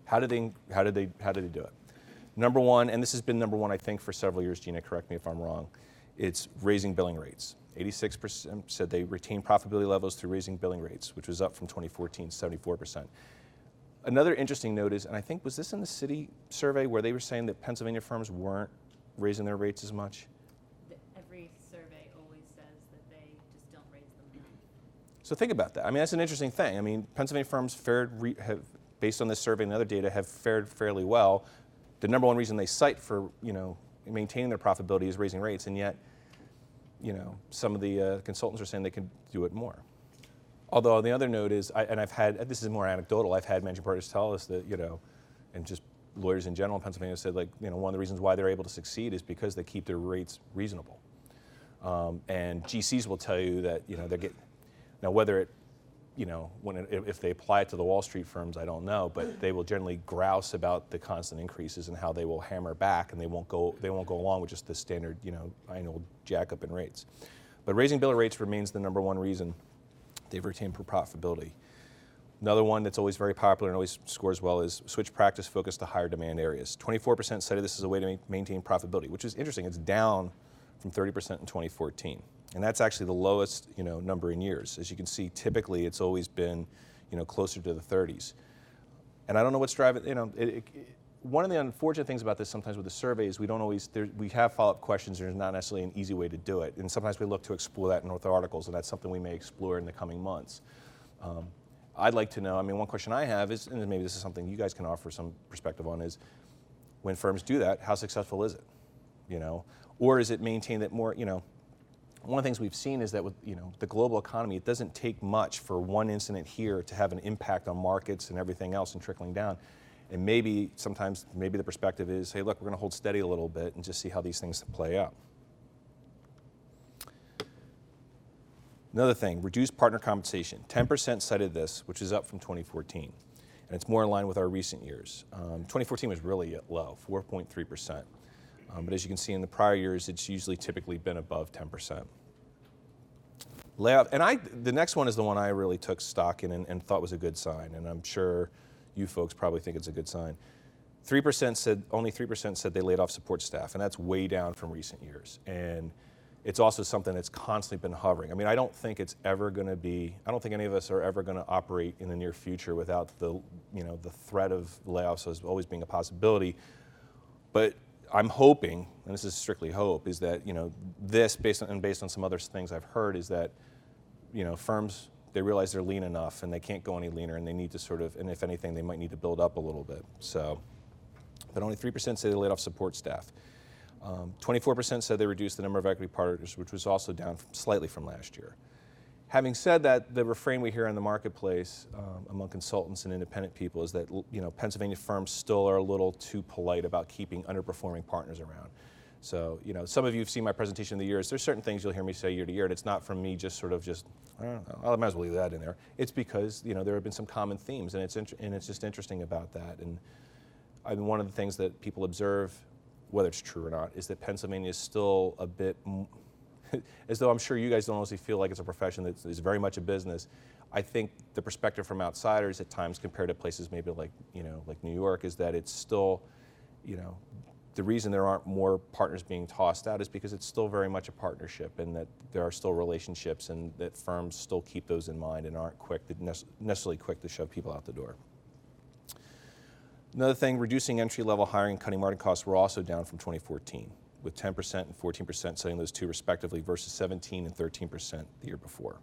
How did they do it? Number one, and this has been number one, I think, for several years, Gina, correct me if I'm wrong, it's raising billing rates. 86% said they retained profitability levels through raising billing rates, which was up from 2014, 74%. Another interesting note is, and I think, was this in the city survey where they were saying that Pennsylvania firms weren't raising their rates as much? Every survey always says that they just don't raise them enough. So think about that. I mean, that's an interesting thing. I mean, Pennsylvania firms based on this survey and other data, have fared fairly well. The number one reason they cite for maintaining their profitability is raising rates, and yet some of the consultants are saying they can do it more. Although the other note is, this is more anecdotal, I've had managing partners tell us that, and just lawyers in general in Pennsylvania said, like, one of the reasons why they're able to succeed is because they keep their rates reasonable. And GCs will tell you that, now whether it, if they apply it to the Wall Street firms, I don't know, but they will generally grouse about the constant increases and how they will hammer back, and they won't go along with just the standard, annual jack up in rates. But raising biller rates remains the number one reason they've retained profitability. Another one that's always very popular and always scores well is switch practice focus to higher demand areas. 24% cited this as a way to maintain profitability, which is interesting. It's down from 30% in 2014. And that's actually the lowest, number in years. As you can see, typically it's always been, closer to the 30s. And I don't know what's driving, one of the unfortunate things about this sometimes with the survey is we have follow-up questions, there's not necessarily an easy way to do it. And sometimes we look to explore that in North articles, and that's something we may explore in the coming months. I'd like to know, one question I have is, and maybe this is something you guys can offer some perspective on, is when firms do that, how successful is it? Or is it maintained that more, one of the things we've seen is that with the global economy, it doesn't take much for one incident here to have an impact on markets and everything else and trickling down. And maybe the perspective is, hey, look, we're going to hold steady a little bit and just see how these things play out. Another thing, reduced partner compensation. 10% cited this, which is up from 2014. And it's more in line with our recent years. 2014 was really low, 4.3%. But as you can see in the prior years, it's usually typically been above 10%. Layoff, and the next one is the one I really took stock in and thought was a good sign, and I'm sure you folks probably think it's a good sign. Only 3% said they laid off support staff, and that's way down from recent years. And it's also something that's constantly been hovering. I don't think it's ever going to be, I don't think any of us are ever going to operate in the near future without the threat of layoffs as always being a possibility. But I'm hoping, and this is strictly hope, is that this, based on some other things I've heard, is that firms, they realize they're lean enough and they can't go any leaner, and they need to and if anything, they might need to build up a little bit. So, but only 3% say they laid off support staff. 24% said they reduced the number of equity partners, which was also down slightly from last year. Having said that, the refrain we hear in the marketplace among consultants and independent people is that Pennsylvania firms still are a little too polite about keeping underperforming partners around. So some of you have seen my presentation of the years. There's certain things you'll hear me say year to year, and it's not from me just I don't know, I might as well leave that in there. It's because there have been some common themes, and it's just interesting about that. And one of the things that people observe, whether it's true or not, is that Pennsylvania is still a bit, as though I'm sure you guys don't honestly feel like it's a profession that is very much a business. I think the perspective from outsiders at times compared to places maybe like New York is that it's still, the reason there aren't more partners being tossed out is because it's still very much a partnership, and that there are still relationships, and that firms still keep those in mind and aren't necessarily quick to shove people out the door. Another thing, reducing entry-level hiring and cutting marketing costs were also down from 2014, with 10% and 14% citing those two respectively versus 17% and 13% the year before.